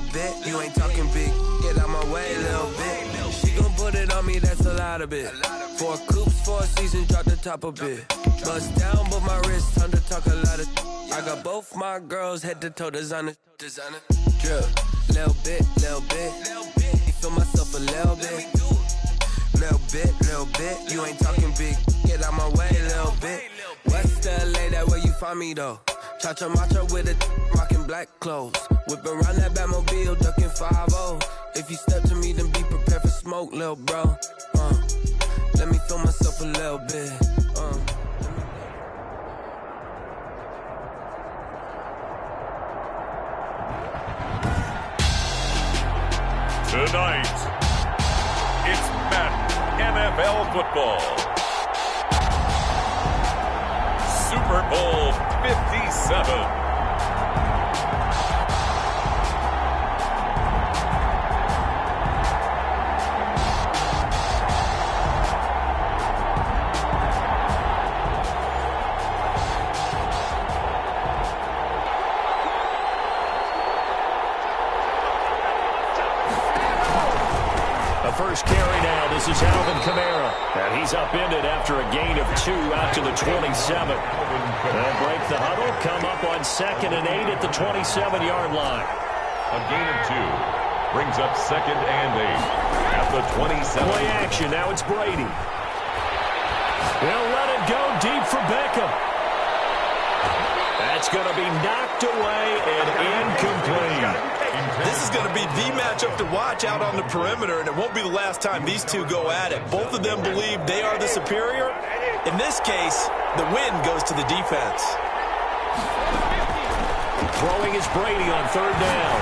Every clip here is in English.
little bit. You ain't talking big, get out my way, little bit. She gon' put it on me, that's a lot of it. 4 coops, 4 seasons, drop the top a bit. Bust down, but my wrist, time to talk a lot of. I got both my girls head to toe designer. Drip, little bit, little bit. You feel myself a little bit. Little bit. You ain't talking big, get out my way, little bit. West LA, that where you find me though. Cha-cha matcha with a rockin' black clothes. Whip around that Batmobile, ducking 5-0. If you step to me, then be prepared for smoke, little bro. Let me feel myself a little bit. Tonight, it's Madden NFL football. Super Bowl 57. First carry now. This is Alvin Kamara. And he's upended after a gain of 2 out to the 27. They'll break the huddle, come up on 2nd and 8 at the 27-yard line. A gain of 2 brings up 2nd and 8 at the 27. Play action. Now it's Brady. They'll let it go deep for Beckham. That's going to be knocked away and incomplete. This is going to be the matchup to watch out on the perimeter, and it won't be the last time these two go at it. Both of them believe they are the superior. In this case, the win goes to the defense. Throwing is Brady on 3rd down.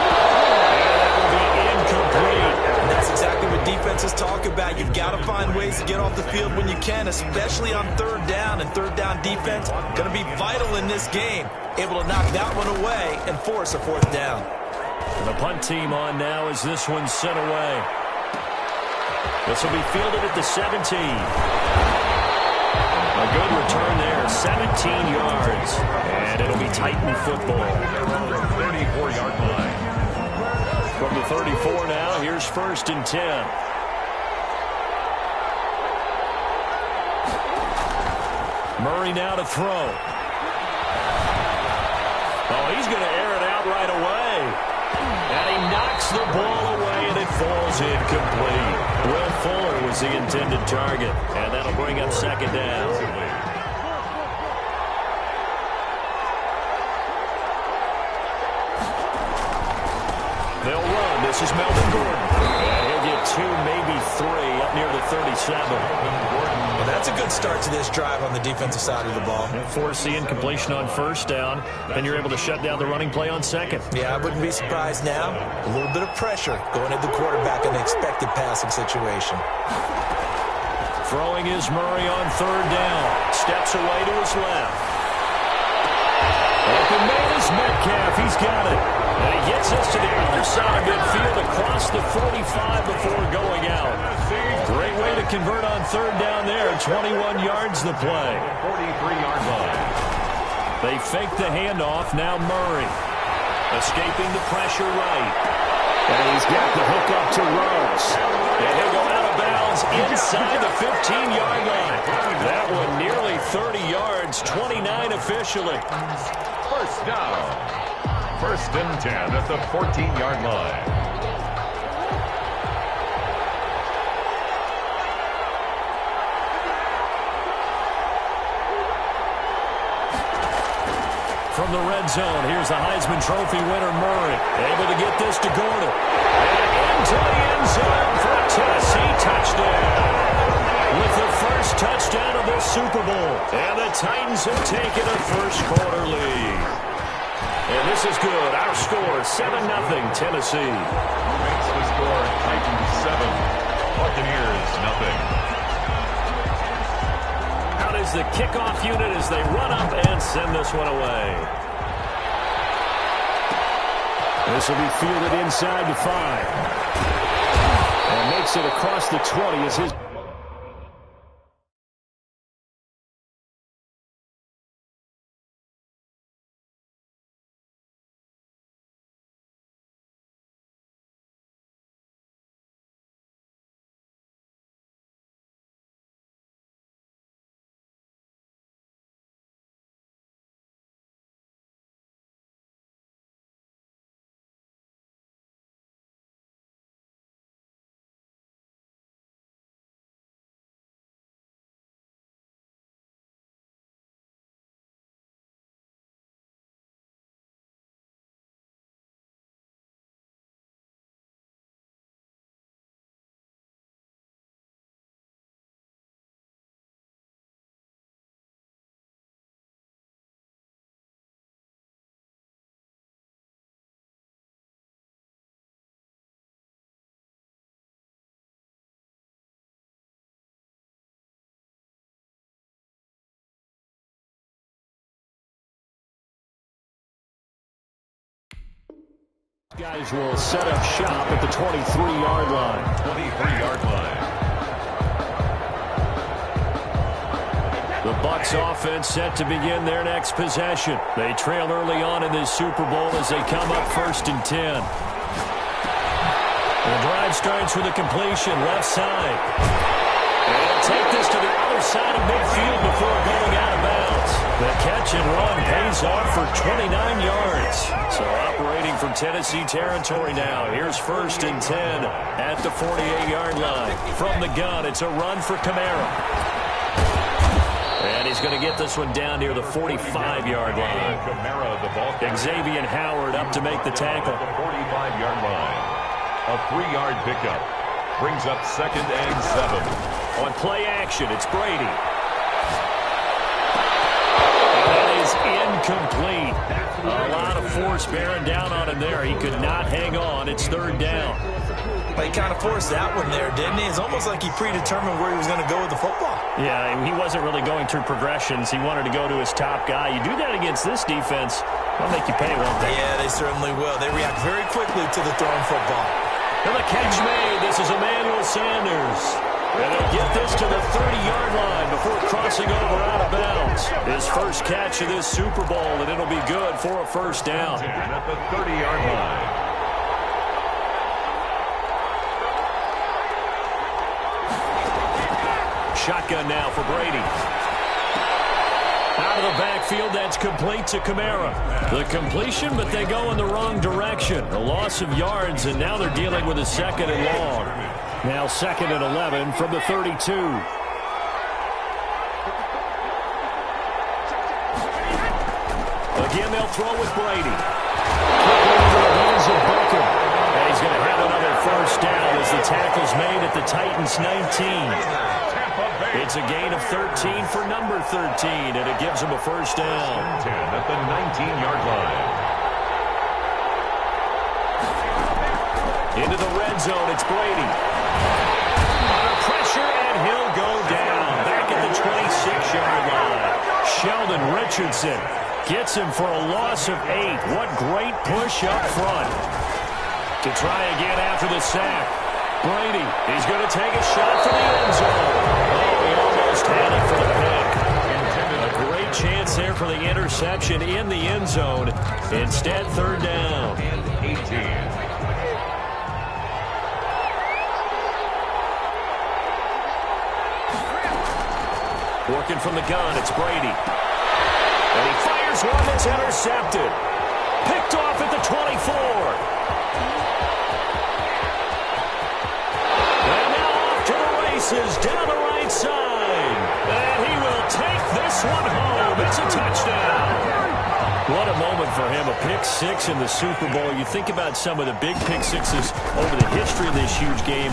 And that will be incomplete. And that's exactly what defenses talk about. You've got to find ways to get off the field when you can, especially on 3rd down. And 3rd down defense going to be vital in this game. Able to knock that one away and force a 4th down. And the punt team on now as this one's sent away. This will be fielded at the 17. A good return there, 17 yards. And it'll be Titan football. 34-yard line. From the 34 now, here's 1st and 10. Murray now to throw. Oh, he's going to air it out right away. And he knocks the ball away, and it falls incomplete. Will Fuller was the intended target, and that'll bring up 2nd down. They'll run. This is Melvin Gordon. And he'll get 2, maybe 3 up near the 37. Well, that's a good start to this drive on the defensive side of the ball. Force the incompletion on 1st down, and you're able to shut down the running play on 2nd. Yeah, I wouldn't be surprised now. A little bit of pressure going at the quarterback in an expected passing situation. Throwing is Murray on 3rd down. Steps away to his left. Open man is Metcalf. He's got it. And he gets us to the other side of midfield across the 45 before going out. Great way to convert on 3rd down there. 21 yards the play. 43-yard line. They fake the handoff. Now Murray. Escaping the pressure right. And he's got the hook up to Rhodes. And he'll go out of bounds inside the 15-yard line. That one nearly 30 yards. 29 officially. 1st down. 1st and 10 at the 14-yard line. From the red zone, here's the Heisman Trophy winner, Murray. Able to get this to Gordon. And into the end zone for a Tennessee touchdown. With the first touchdown of this Super Bowl. And the Titans have taken a first-quarter lead. And this is good. Our score, 7-0 Tennessee. Makes the score Titans 7, Buccaneers 0. Out is the kickoff unit as they run up and send this one away. This will be fielded inside the 5. And makes it across the 20 as his... Guys will set up shop at the 23-yard line. 23-yard line. The Bucs offense set to begin their next possession. They trail early on in this Super Bowl as they come up 1st and 10. The drive starts with a completion left side. They'll take this to the other side of midfield before going out of bounds. The catch and run pays off for 29 yards. So operating from Tennessee territory now. Here's 1st and 10 at the 48-yard line. From the gun, it's a run for Kamara. And he's going to get this one down near the 45-yard line. Xavier Howard up to make the tackle. The 45-yard line. A 3-yard pickup. Brings up 2nd and 7. On play action, it's Brady. And that is incomplete. A lot of force bearing down on him there. He could not hang on. It's 3rd down. He kind of forced that one there, didn't he? It's almost like he predetermined where he was going to go with the football. Yeah, he wasn't really going through progressions. He wanted to go to his top guy. You do that against this defense, they'll make you pay, won't they? Yeah, they certainly will. They react very quickly to the thrown football. And the catch made. This is Emmanuel Sanders. And they'll get this to the 30-yard line before crossing over out of bounds. His first catch of this Super Bowl, and it'll be good for a 1st down. At the 30-yard line. Shotgun now for Brady. Out of the backfield, that's complete to Kamara. The completion, but they go in the wrong direction. A loss of yards, and now they're dealing with a 2nd and long. Now 2nd and 11 from the 32. Again, they'll throw with Brady. Quickly into the hands of Beckham. And he's going to have another 1st down as the tackle's made at the Titans' 19. It's a gain of 13 for number 13, and it gives them a 1st down. 10 at the 19-yard line. Into the red zone, it's Brady. Under pressure, and he'll go down. Back at the 26-yard line. Sheldon Richardson gets him for a loss of 8. What great push up front. To try again after the sack. Brady, he's going to take a shot for the end zone. Oh, he almost had it for the pick. A great chance there for the interception in the end zone. Instead, 3rd down. 18. Working from the gun, it's Brady. And he fires one that's intercepted. Picked off at the 24. And now off to the races down the right side. And he will take this one home. It's a touchdown. What a moment for him, a pick 6 in the Super Bowl. You think about some of the big pick 6s over the history of this huge game.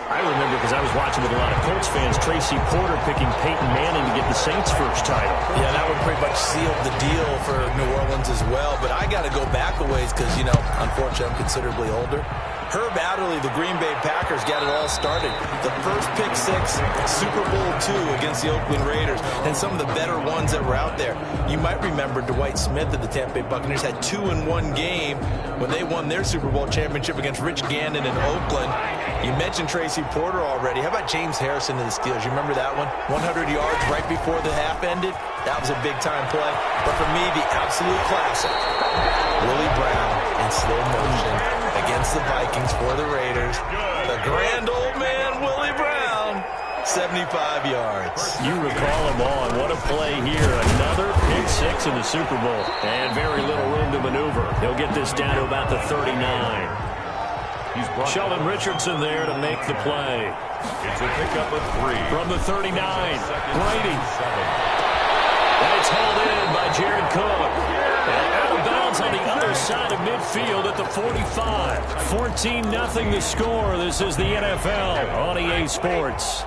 I remember, because I was watching with a lot of Colts fans, Tracy Porter picking Peyton Manning to get the Saints' first title. Yeah, that would pretty much seal the deal for New Orleans as well. But I got to go back a ways because, you know, unfortunately, I'm considerably older. Herb Adderley, the Green Bay Packers, got it all started. The first pick 6, Super Bowl II against the Oakland Raiders, and some of the better ones that were out there. You might remember Dwight Smith of the Tampa Bay Buccaneers had 2 in one game when they won their Super Bowl championship against Rich Gannon in Oakland. You mentioned Tracy Porter already. How about James Harrison of the Steelers? You remember that one? 100 yards right before the half ended. That was a big-time play. But for me, the absolute classic, Willie Brown in slow motion against the Vikings for the Raiders. The grand old man, Willie Brown, 75 yards. You recall him on. What a play here. Another pick 6 in the Super Bowl. And very little room to maneuver. He'll get this down to about the 39. Sheldon Richardson there to make the play. It's a pickup of 3. From the 39, Brady. And it's held in by Jared Cook. And out of bounds on the other side of midfield at the 45. 14-0 the score. This is the NFL on EA Sports.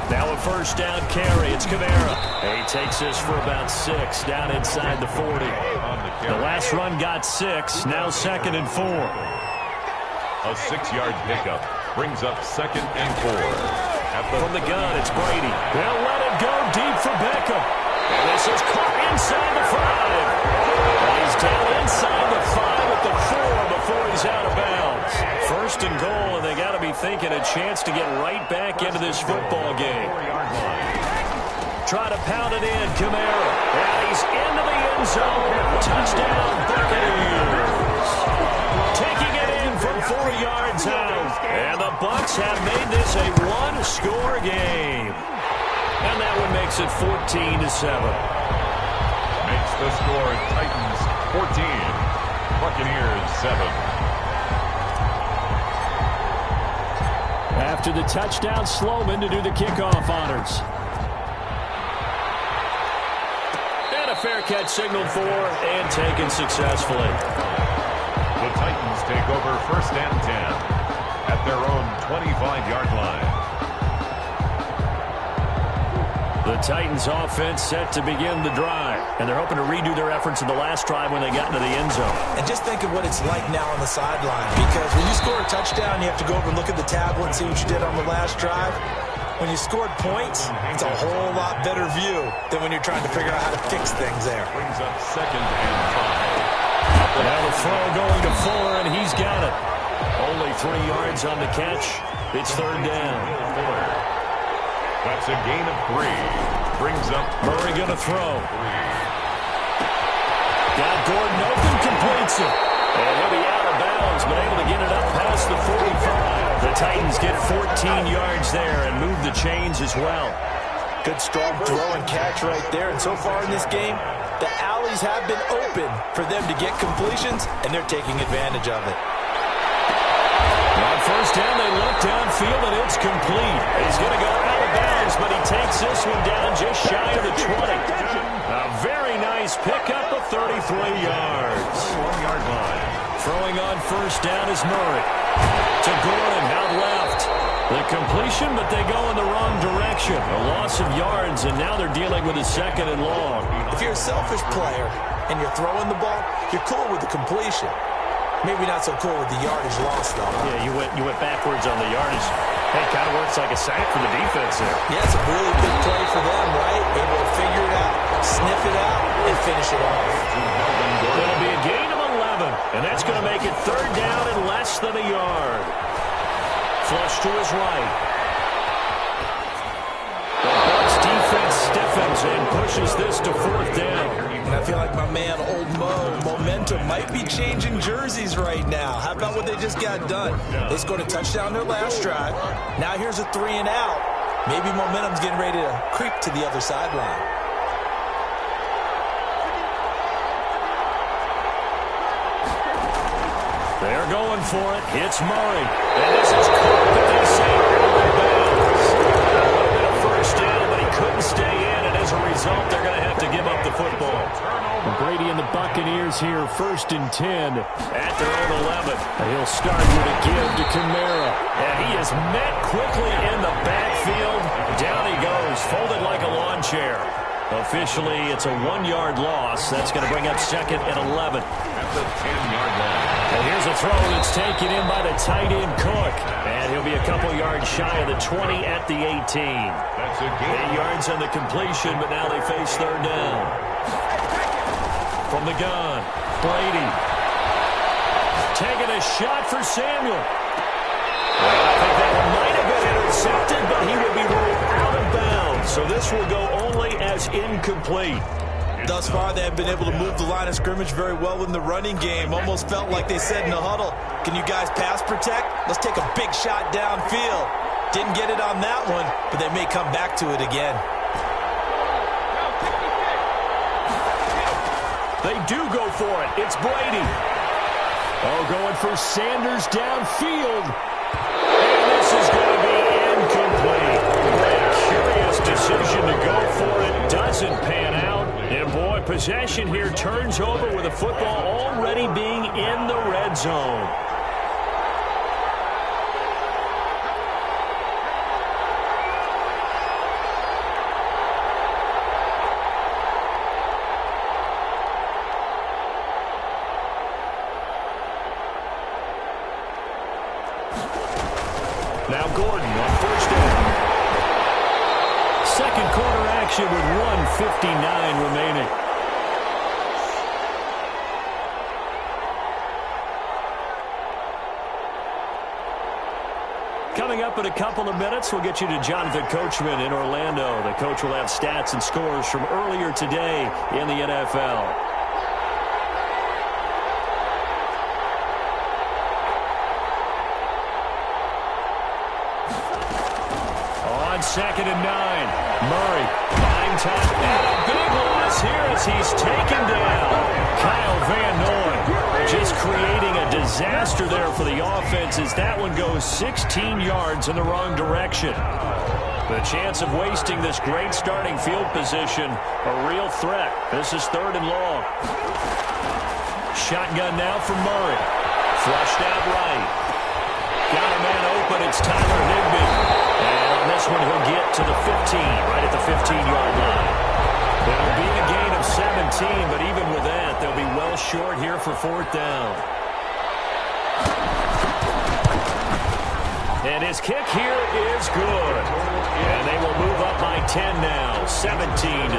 Now a first down carry. It's Kamara. And he takes this for about 6 down inside the 40. The last run got 6. Now 2nd and 4. A 6-yard pickup brings up 2nd and 4. From the gun, it's Brady. They'll let it go deep for Beckham. And this is caught inside the 5. and a chance to get right back into this football game. Try to pound it in, Kamara. And he's into the end zone. Touchdown, Buccaneers. Taking it in from 4 yards out. And the Bucs have made this a one-score game. And that one makes it 14-7. Makes the score Titans 14, Buccaneers 7. After the touchdown, Sloman to do the kickoff honors. And a fair catch signaled for and taken successfully. The Titans take over 1st and 10 at their own 25-yard line. The Titans offense set to begin the drive, and they're hoping to redo their efforts in the last drive when they got into the end zone. And just think of what it's like now on the sideline, because when you score a touchdown, you have to go over and look at the tablet and see what you did on the last drive. When you scored points, it's a whole lot better view than when you're trying to figure out how to fix things there. Brings up 2nd and 5. Now the throw going to Fuller, and he's got it. Only 3 yards on the catch. It's 3rd down. That's a gain of 3. Brings up Murray going to throw. Got Gordon open, completes it. And he'll be out of bounds, but able to get it up past the 45. The Titans get 14 yards there and move the chains as well. Good strong throw and catch right there. And so far in this game, the alleys have been open for them to get completions, and they're taking advantage of it. On 1st down, they look downfield, and it's complete. He's going to go out of bounds, but he takes this one down just shy of the 20. A very nice pickup of 33 yards. 1-yard line. Throwing on 1st down is Murray. To Gordon, out left. The completion, but they go in the wrong direction. A loss of yards, and now they're dealing with a 2nd and long. If you're a selfish player and you're throwing the ball, you're cool with the completion. Maybe not so cool with the yardage loss, though. Yeah, you went backwards on the yardage. Hey, kind of works like a sack for the defense there. Yeah, it's a really big play for them, right? Able to figure it out, sniff it out, and finish it off. It'll be a gain of 11, and that's going to make it 3rd down and less than a yard. Flush to his right. The Bucs defense stiffens and pushes this to 4th down. And I feel like my man, Old Mo, momentum might be changing jerseys right now. How about what they just got done? They scored a touchdown their last drive. Now here's a 3 and out. Maybe momentum's getting ready to creep to the other sideline. They're going for it. It's Murray. And this is caught, but they say out of bounds. That would have been a 1st down, but he couldn't stay in, and as a result, they're going to have to give up the football. Brady and the Buccaneers here, 1st and 10 at their own 11. He'll start with a give to Kamara. And he is met quickly in the backfield. Down he goes, folded like a lawn chair. Officially, it's a 1-yard loss. That's going to bring up 2nd and 11. At the 10-yard line. And here's a throw that's taken in by the tight end Cook. And he'll be a couple yards shy of the 20 at the 18. That's a gain. 8 yards on the completion, but now they face 3rd down. From the gun, Brady. Taking a shot for Samuel. Well, I think that might have been intercepted, but he will be ruled out of bounds. So this will go only as incomplete. Thus far, they have been able to move the line of scrimmage very well in the running game. Almost felt like they said in the huddle, can you guys pass protect? Let's take a big shot downfield. Didn't get it on that one, but they may come back to it again. They do go for it. It's Brady. Oh, going for Sanders downfield. And this is going to be incomplete. A curious decision to go for it. Doesn't pan out. And boy, possession here turns over with the football already being in the red zone. Now Gordon on 1st down. 2nd quarter action with 1:59 remaining. Coming up in a couple of minutes, we'll get you to Jonathan Coachman in Orlando. The coach will have stats and scores from earlier today in the NFL. On 2nd and 9, Murray buying time. And a big loss here as he's taken down. Kyle Van Noy just creating a disaster there for the offense as that one goes 16 yards in the wrong direction. The chance of wasting this great starting field position, a real threat. This is 3rd and long. Shotgun now for Murray. Flushed out right. Got a man open. It's Tyler Higbee. And on this one, he'll get to the 15, right at the 15-yard line. It'll be a gain of 17, but even with that, they'll be well short here for 4th down. And his kick here is good. And they will move up by 10 now, 17-7.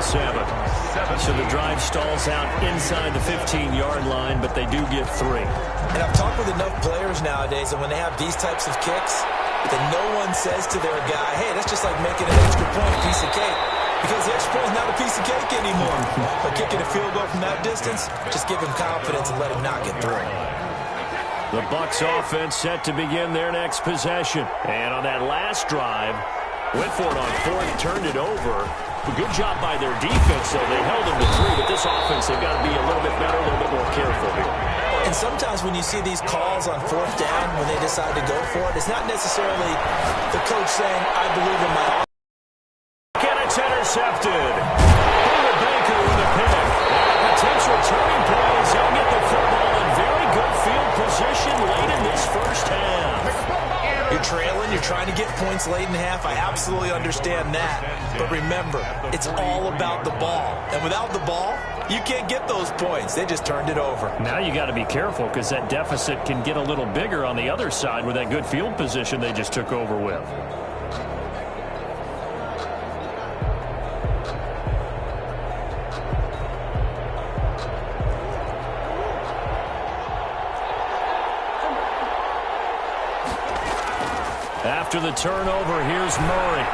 So the drive stalls out inside the 15-yard line, but they do get 3. And I've talked with enough players nowadays, and when they have these types of kicks, then no one says to their guy, hey, that's just like making an extra point piece of cake. Because the extra point is not a piece of cake anymore. But kicking a field goal from that distance, just give him confidence and let him knock it through. The Bucs offense set to begin their next possession. And on that last drive, went for it on 4th, turned it over. A good job by their defense, though. They held them to 3, but this offense, they've got to be a little bit better, a little bit more careful here. And sometimes when you see these calls on 4th down, when they decide to go for it, it's not necessarily the coach saying, I believe in my offense. And it's intercepted. David Baker with a pick. Potential turning point as they'll get the football in very good field position late in this first half. You're trailing, you're trying to get points late in half. I absolutely understand that. But remember, it's all about the ball. And without the ball, you can't get those points. They just turned it over. Now you got to be careful because that deficit can get a little bigger on the other side with that good field position they just took over with. After the turnover, here's Murray.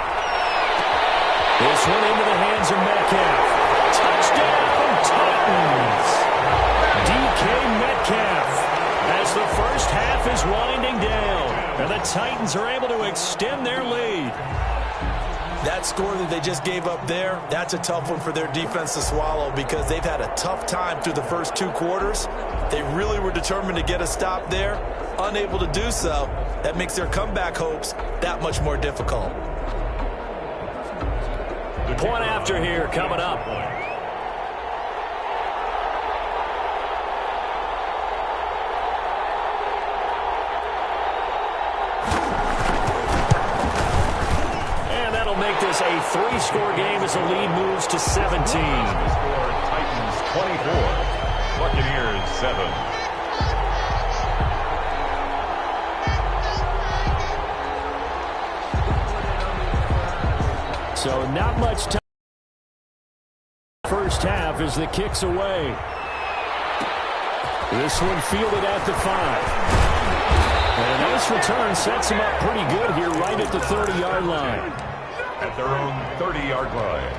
This one into the hands of Metcalf. Touchdown, Titans! DK Metcalf as the first half is winding down. And the Titans are able to extend their lead. That score that they just gave up there, that's a tough one for their defense to swallow because they've had a tough time through the first 2 quarters. They really were determined to get a stop there, unable to do so. That makes their comeback hopes that much more difficult. Point after here coming up. And that'll make this a 3-score game as the lead moves to 17. Score Titans 24, Buccaneers 7. So not much time. First half as the kick's away. This one fielded at the 5. And a nice return sets him up pretty good here right at the 30-yard line. At their own 30-yard line.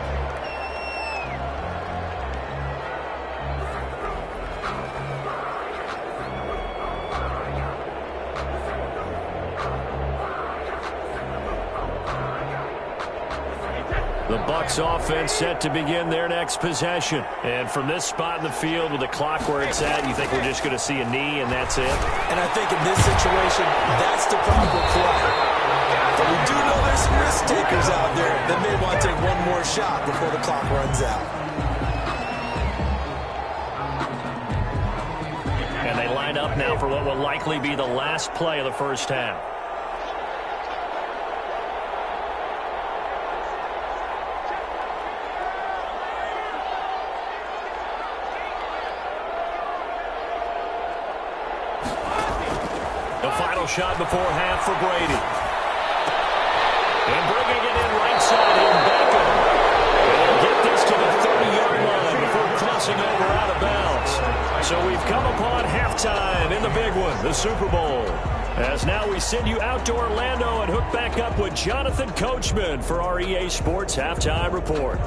The Bucs offense set to begin their next possession. And from this spot in the field with the clock where it's at, you think we're just going to see a knee and that's it? And I think in this situation, that's the proper play. But we do know there's some risk takers out there that may want to take one more shot before the clock runs out. And they line up now for what will likely be the last play of the first half. The final shot before half for Brady. And bringing it in right side in Beckham. They'll get this to the 30-yard line before crossing over out of bounds. So we've come upon halftime in the big one, the Super Bowl. As now we send you out to Orlando and hook back up with Jonathan Coachman for our EA Sports Halftime Report.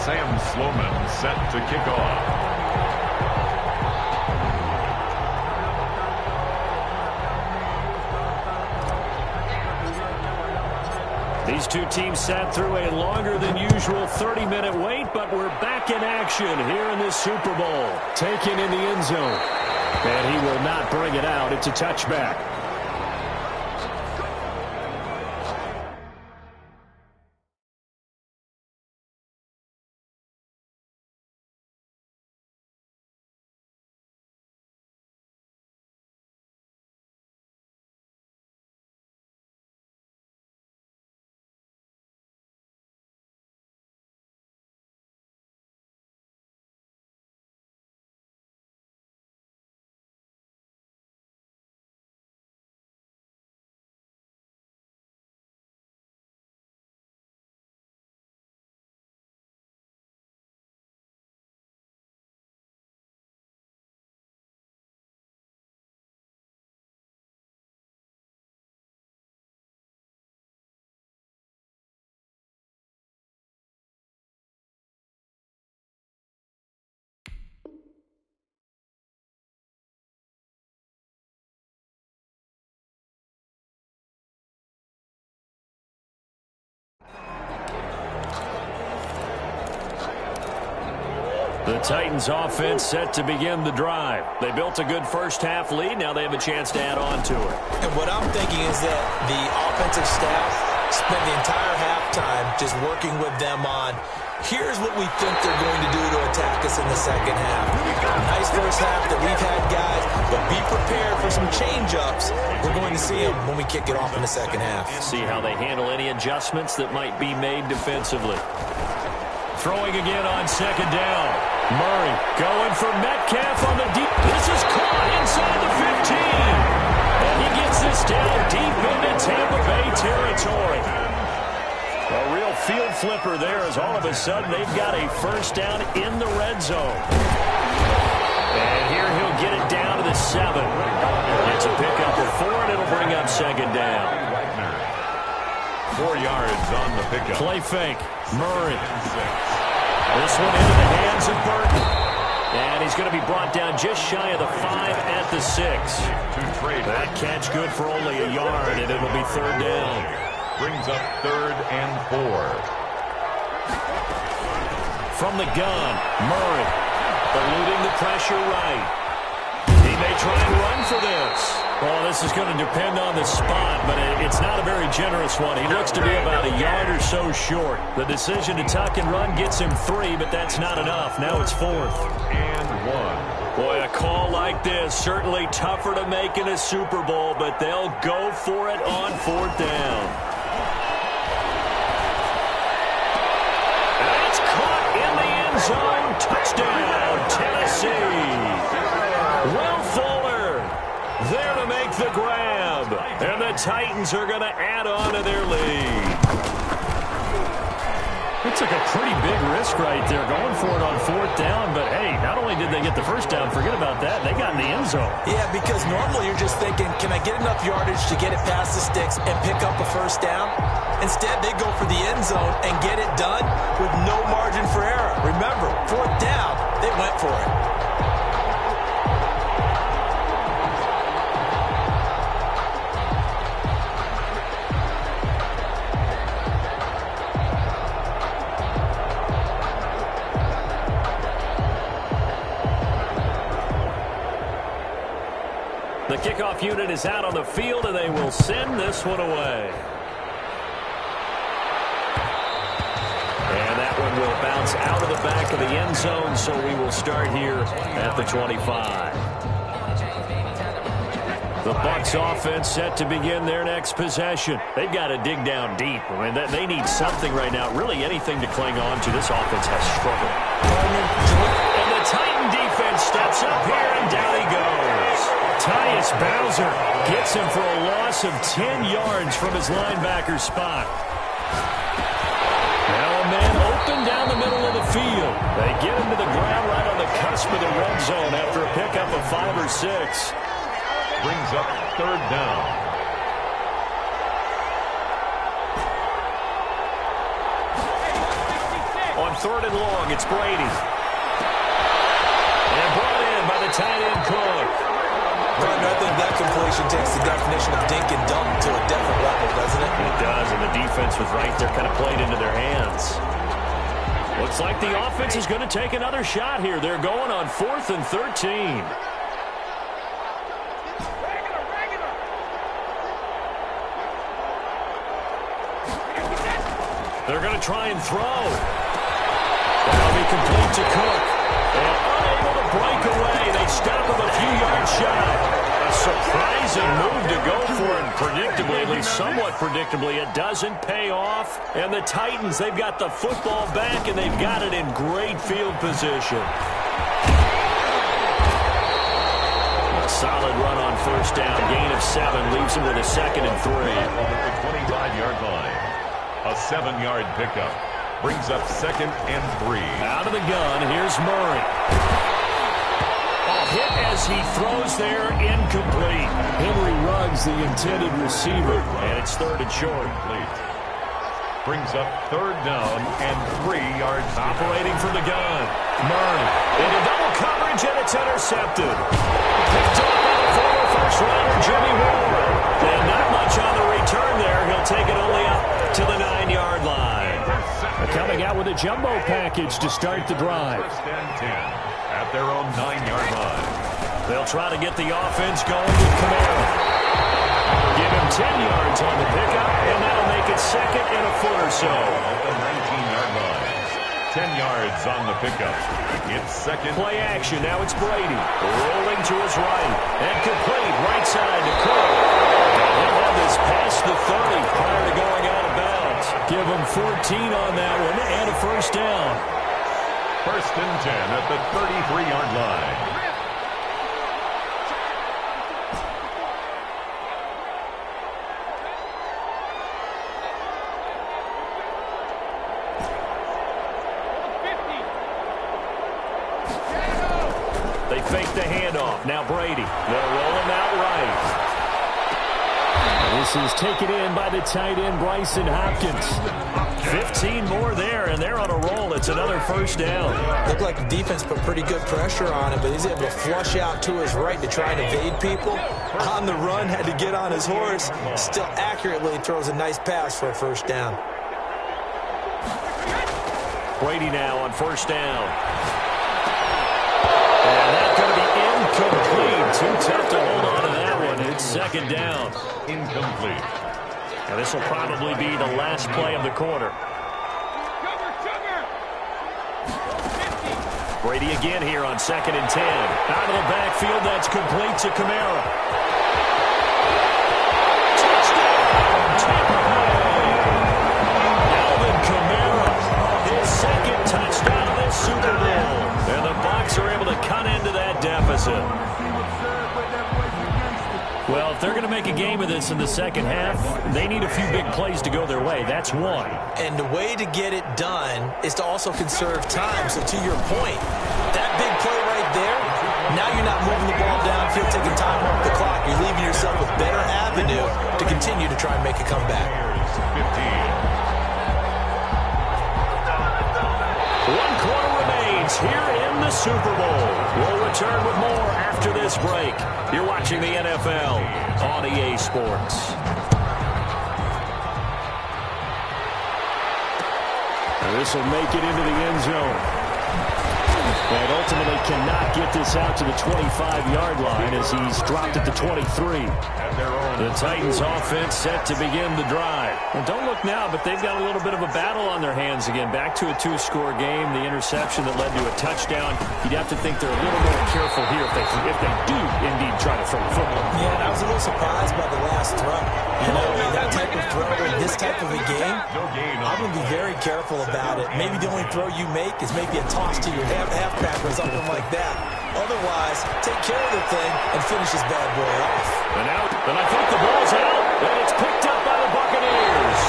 Sam Sloman set to kick off. These two teams sat through a longer than usual 30-minute wait, but we're back in action here in this Super Bowl. Taken in the end zone. And he will not bring it out. It's a touchback. The Titans offense set to begin the drive. They built a good first-half lead. Now they have a chance to add on to it. And what I'm thinking is that the offensive staff spent the entire halftime just working with them on, here's what we think they're going to do to attack us in the second half. Nice first half that we've had, guys, but be prepared for some change-ups. We're going to see them when we kick it off in the second half. See how they handle any adjustments that might be made defensively. Throwing again on second down. Murray going for Metcalf on the deep. This is caught inside the 15. And he gets this down deep into Tampa Bay territory. A real field flipper there as all of a sudden they've got a first down in the red zone. And here he'll get it down to the 7. It's a pickup of 4, and it'll bring up second down. 4 yards on the pickup. Play fake. Murray. This one into the hands of Burton. And he's going to be brought down just shy of the 5 at the 6. That catch good for only a yard, and it'll be third down. Brings up 3rd and 4. From the gun, Murray eluding the pressure right. He may try and run for this. Well, this is going to depend on the spot, but it's not a very generous one. He looks to be about a yard or so short. The decision to tuck and run gets him 3, but that's not enough. Now it's 4th and 1. Boy, a call like this, certainly tougher to make in a Super Bowl, but they'll go for it on 4th down. And it's caught in the end zone. Touchdown, Tennessee. Will Fuller there to make the grab. And the Titans are going to add on to their lead. It took a pretty big risk right there going for it on 4th down. But, hey, not only did they get the first down, forget about that, they got in the end zone. Yeah, because normally you're just thinking, can I get enough yardage to get it past the sticks and pick up a first down? Instead, they go for the end zone and get it done with no margin for error. Remember, 4th down, they went for it. The kickoff unit is out on the field, and they will send this one away. And that one will bounce out of the back of the end zone, so we will start here at the 25. The Bucs offense set to begin their next possession. They've got to dig down deep. I mean, they need something right now, really anything to cling on to. This offense has struggled. And the Titan defense steps up here, and down he goes. Tyus Bowser gets him for a loss of 10 yards from his linebacker spot. Now a man open down the middle of the field. They get him to the ground right on the cusp of the red zone after a pickup of 5 or 6. Brings up third down. On third and long, it's Brady. And brought in by the tight end Cook. I think that completion takes the definition of dink and dunk to a different level, doesn't it? It does, and the defense was right there, kind of played into their hands. Looks like the offense is going to take another shot here. They're going on 4th and 13. They're going to try and throw. That'll be complete to Cook. And unable to break away. They stop him a few yards shy. A surprising move to go for it. Predictably, at least somewhat predictably, it doesn't pay off. And the Titans, they've got the football back, and they've got it in great field position. A solid run on first down. Gain of 7 leaves him with a 2nd and 3. At the 25-yard line. A 7-yard pickup. Brings up 2nd and 3. Out of the gun, here's Murray. A hit as he throws there, incomplete. Henry Ruggs, the intended receiver. And it's 3rd and short. Brings up 3rd down and 3 yards. Operating from the gun. Murray into double coverage, and it's intercepted. Picked up by the former first-rounder, Jimmy Ward. And not much on the return there. He'll take it only up to the 9-yard line. Coming out with a jumbo package to start the drive. 1st and 10 at their own 9-yard line. They'll try to get the offense going with Kamara. Give him 10 yards on the pickup, and that'll make it 2nd and a foot or so. At the 19-yard line. 10 yards on the pickup. It's 2nd. Play action. Now it's Brady. Rolling to his right. And complete right side to Cook. He'll have this past the 30 prior to going out of bounds. Give him 14 on that one and a first down. 1st and 10 at the 33-yard line. They fake the handoff. Now Brady. They'll roll him out right. This is taken in by the tight end, Bryson Hopkins. 15 more there, and they're on a roll. It's another first down. Looked like the defense put pretty good pressure on him, but he's able to flush out to his right to try and evade people. On the run, had to get on his horse. Still accurately throws a nice pass for a first down. Brady now on first down. And that's going to be incomplete. Too tough to hold on to that one. It's 2nd down. Incomplete. And this will probably be the last play of the quarter. Brady again here on 2nd and 10. Out of the backfield, that's complete to Kamara. Touchdown, Tampa Bay. Alvin Kamara, his 2nd touchdown of this Super Bowl. And the Bucs are able to cut into that deficit. Well, if they're going to make a game of this in the second half, they need a few big plays to go their way. That's one. And the way to get it done is to also conserve time. So to your point, that big play right there, now you're not moving the ball downfield, taking time off the clock. You're leaving yourself with better avenue to continue to try and make a comeback. 15. 1 quarter remains here in the Super Bowl. We'll return with more after this break. You're watching the NFL on EA Sports. And this will make it into the end zone. And ultimately cannot get this out to the 25-yard line as he's dropped at the 23. The Titans offense set to begin the drive. And don't look now, but they've got a little bit of a battle on their hands again. Back to a two-score game. The interception that led to a touchdown. You'd have to think they're a little more careful here if they do indeed try to throw the football. Yeah, and I was a little surprised by the last throw. You know, that type of throw in this type of a game, I'm going to be very careful about it. Maybe the only throw you make is maybe a toss to your halfback or something like that. Otherwise, take care of the thing and finish this bad boy off. And I think the ball's out, and it's picked up by the Buccaneers.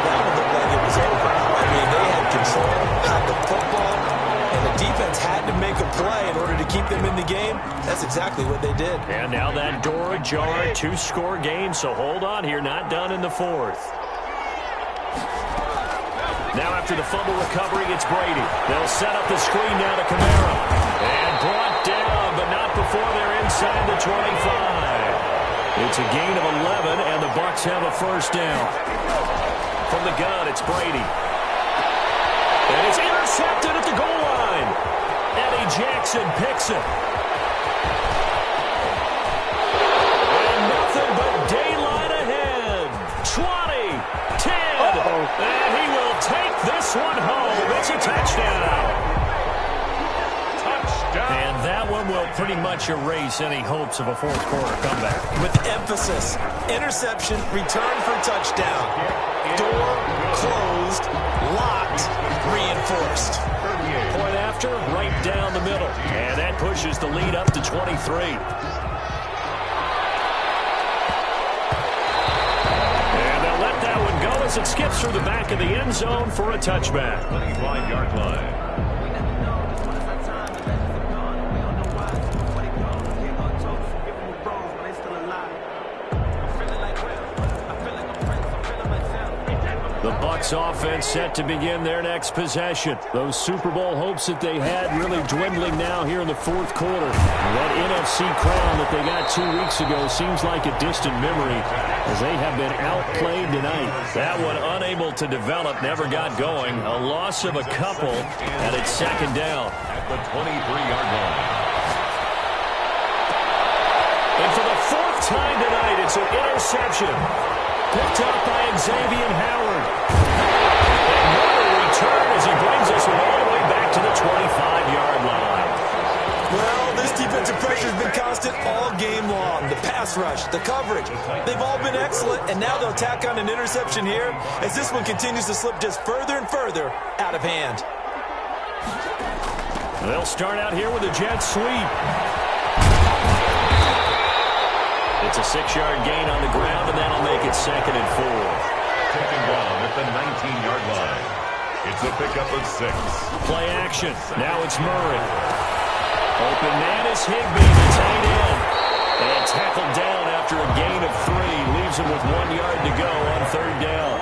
That one looked like it was over. I mean, they had control, had the football, and the defense had to make a play in order to keep them in the game. That's exactly what they did. And now that door ajar, two-score game, so hold on here, not done in the fourth. Now after the fumble recovery, it's Brady. They'll set up the screen now to Kamara. And brought down, but not before they're inside the 25. It's a gain of 11, and the Bucs have a first down. From the gun, it's Brady. And it's intercepted at the goal line. Eddie Jackson picks it. And nothing but daylight ahead. 20, 10, and he will take this one home. It's a touchdown. And that one will pretty much erase any hopes of a fourth-quarter comeback. With emphasis, interception, return for touchdown. Door closed, locked, reinforced. Point after, right down the middle. And that pushes the lead up to 23. And they'll let that one go as it skips through the back of the end zone for a touchback. 25-yard line. The Bucs offense set to begin their next possession. Those Super Bowl hopes that they had really dwindling now here in the fourth quarter. That NFC crown that they got 2 weeks ago seems like a distant memory as they have been outplayed tonight. That one unable to develop, never got going. A loss of a couple, and it's second down. At the 23-yard line. And for the fourth time tonight, it's an interception. Picked up by Xavier Howard. And what a return as he brings us all the way back to the 25-yard line. Well, this defensive pressure has been constant all game long. The pass rush, the coverage, they've all been excellent, and now they'll tack on an interception here as this one continues to slip just further and further out of hand. They'll start out here with a jet sweep. It's a 6-yard gain on the ground, and that'll make it 2nd and 4. Taken down at the 19-yard line. It's a pickup of 6. Play action. Now it's Murray. Open man is Higbee, the tight end. And tackled down after a gain of 3. Leaves him with 1 yard to go on 3rd down.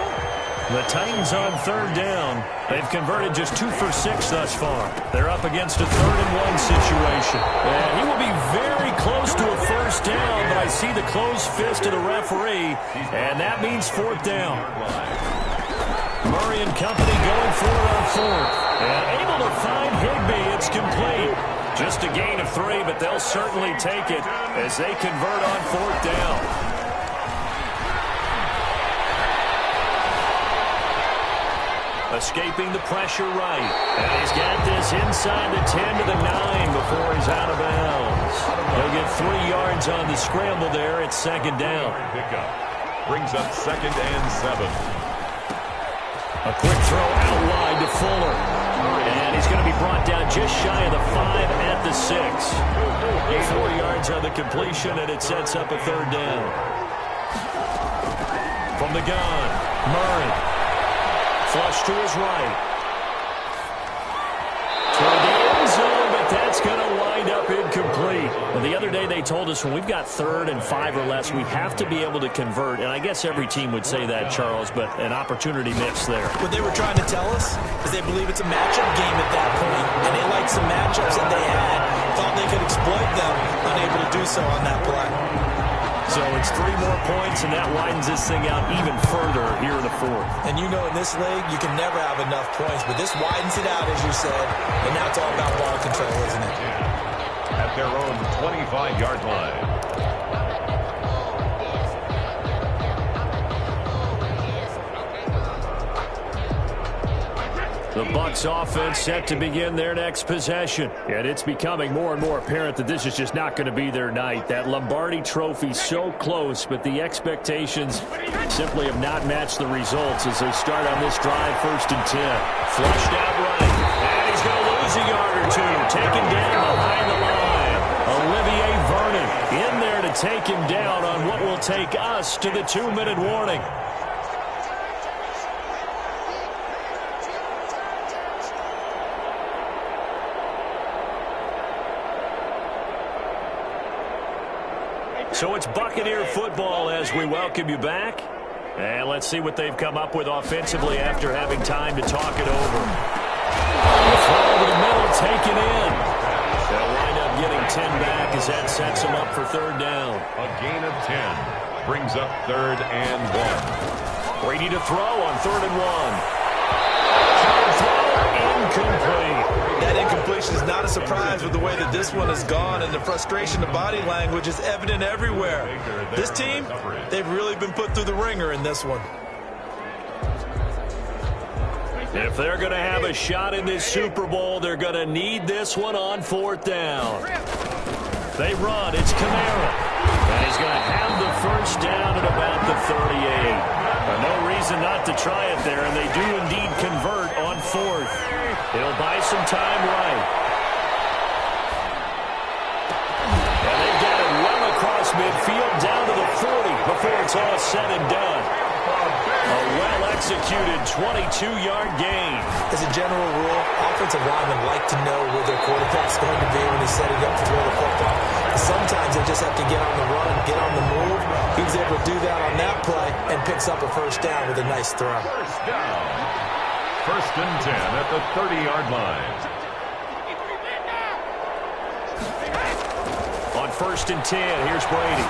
The Titans on 3rd down. They've converted just 2 for 6 thus far. They're up against a 3rd and 1 situation. And he will be very close to a first down, but I see the closed fist of the referee, and that means 4th down. Murray and company going for it on 4th. And able to find Higbee. It's complete. Just a gain of 3, but they'll certainly take it as they convert on 4th down. Escaping the pressure right. And he's got this inside the 10 to the 9 before he's out of bounds. He'll get 3 yards on the scramble there. It's 2nd down. Pickup. Brings up 2nd and 7. A quick throw out wide to Fuller. And he's going to be brought down just shy of the 5 at the 6. 4 yards on the completion, and it sets up a 3rd down. From the gun, Murray. Flush to his right. Toward the end zone, but that's going to wind up incomplete. Well, the other day they told us when we've got 3rd and 5 or less, we have to be able to convert. And I guess every team would say that, Charles, but an opportunity missed there. What they were trying to tell us is they believe it's a matchup game at that point, and they liked some matchups that they had. Thought they could exploit them, unable to do so on that play. So it's 3 more points, and that widens this thing out even further here in the fourth. And you know in this league, you can never have enough points, but this widens it out, as you said, and now it's all about ball control, isn't it? At their own 25-yard line. The Bucs offense set to begin their next possession. And it's becoming more and more apparent that this is just not going to be their night. That Lombardi Trophy so close, but the expectations simply have not matched the results as they start on this drive, 1st and 10. Flushed out right. And he's going to lose a yard or two. Taken down behind the line. Olivier Vernon in there to take him down on what will take us to the 2-minute warning. So it's Buccaneer football as we welcome you back. And let's see what they've come up with offensively after having time to talk it over. The throw over the middle, taken in. They'll wind up getting 10 back as that sets them up for 3rd down. A gain of 10 brings up 3rd and 1. Brady to throw on 3rd and 1. Incomplete. That incompletion is not a surprise with the way that this one has gone, and the frustration, the body language is evident everywhere. This team, they've really been put through the ringer in this one. If they're going to have a shot in this Super Bowl, they're going to need this one on 4th down. They run. It's Kamara. And he's going to have the 1st down at about the 38. No reason not to try it there, and they do indeed convert on 4th. He'll buy some time right. And they've got it well across midfield down to the 40 before it's all said and done. A well-executed 22-yard gain. As a general rule, offensive linemen like to know where their quarterback's going to be when he's setting up to throw the football. Sometimes they just have to get on the run, get on the move. He was able to do that on that play and picks up a 1st down with a nice throw. 1st down. 1st and 10 at the 30-yard line. On 1st and 10, here's Brady.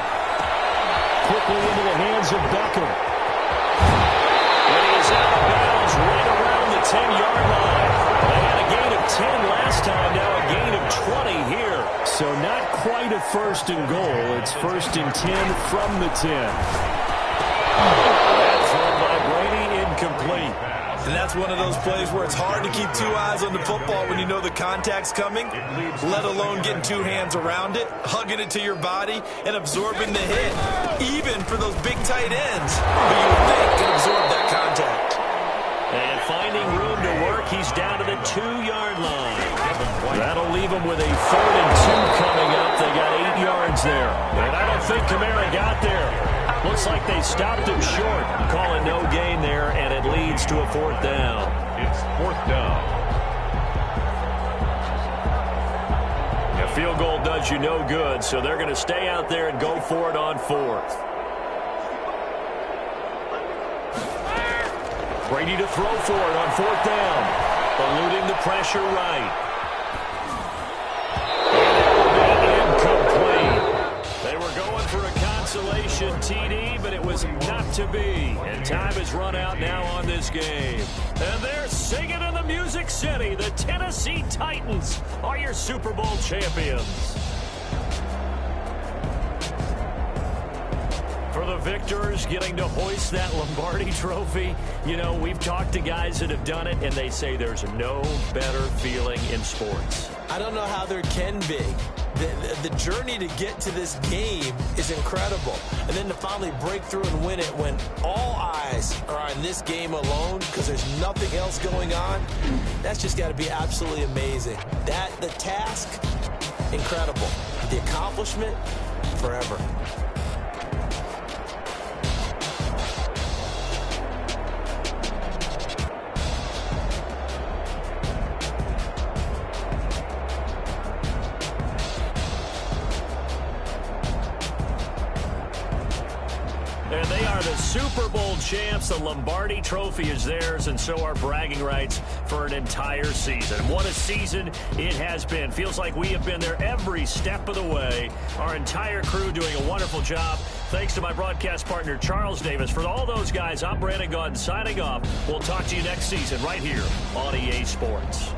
Quickly into the hands of Beckham. And he is out of bounds right around the 10-yard line. They had a gain of 10 last time, now a gain of 20 here. So not quite a 1st and goal. It's 1st and 10 from the 10. That throw by Brady, incomplete. And that's one of those plays where it's hard to keep 2 eyes on the football when you know the contact's coming, let alone getting 2 hands around it, hugging it to your body, and absorbing the hit, even for those big tight ends who you would think can absorb that contact. And finding room to work, he's down to the 2-yard line. That'll leave him with a 3rd and 2 coming up. They got 8 yards there. And I don't think Kamara got there. Looks like they stopped him short. Call it no gain there, and it leads to a 4th down. It's 4th down. A field goal does you no good, so they're going to stay out there and go for it on 4th. Brady to throw for it on 4th down. Eluding the pressure right. Incomplete. They were going for a consolation TD, but it was not to be. And time has run out now on this game. And they're singing in the Music City. The Tennessee Titans are your Super Bowl champions. For the victors getting to hoist that Lombardi Trophy, you know, we've talked to guys that have done it, and they say there's no better feeling in sports. I don't know how there can be. The journey to get to this game is incredible. And then to finally break through and win it when all eyes are on this game alone because there's nothing else going on, that's just got to be absolutely amazing. The task, incredible. The accomplishment, forever. And they are the Super Bowl champs. The Lombardi Trophy is theirs, and so are bragging rights for an entire season. And what a season it has been. Feels like we have been there every step of the way. Our entire crew doing a wonderful job. Thanks to my broadcast partner, Charles Davis. For all those guys, I'm Brandon Gaudin signing off. We'll talk to you next season right here on EA Sports.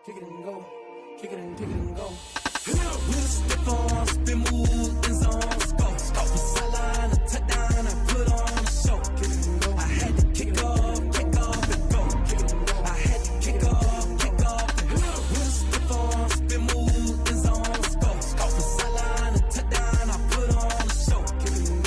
Kick it and go. Kick it and go. We'll step on, spin move.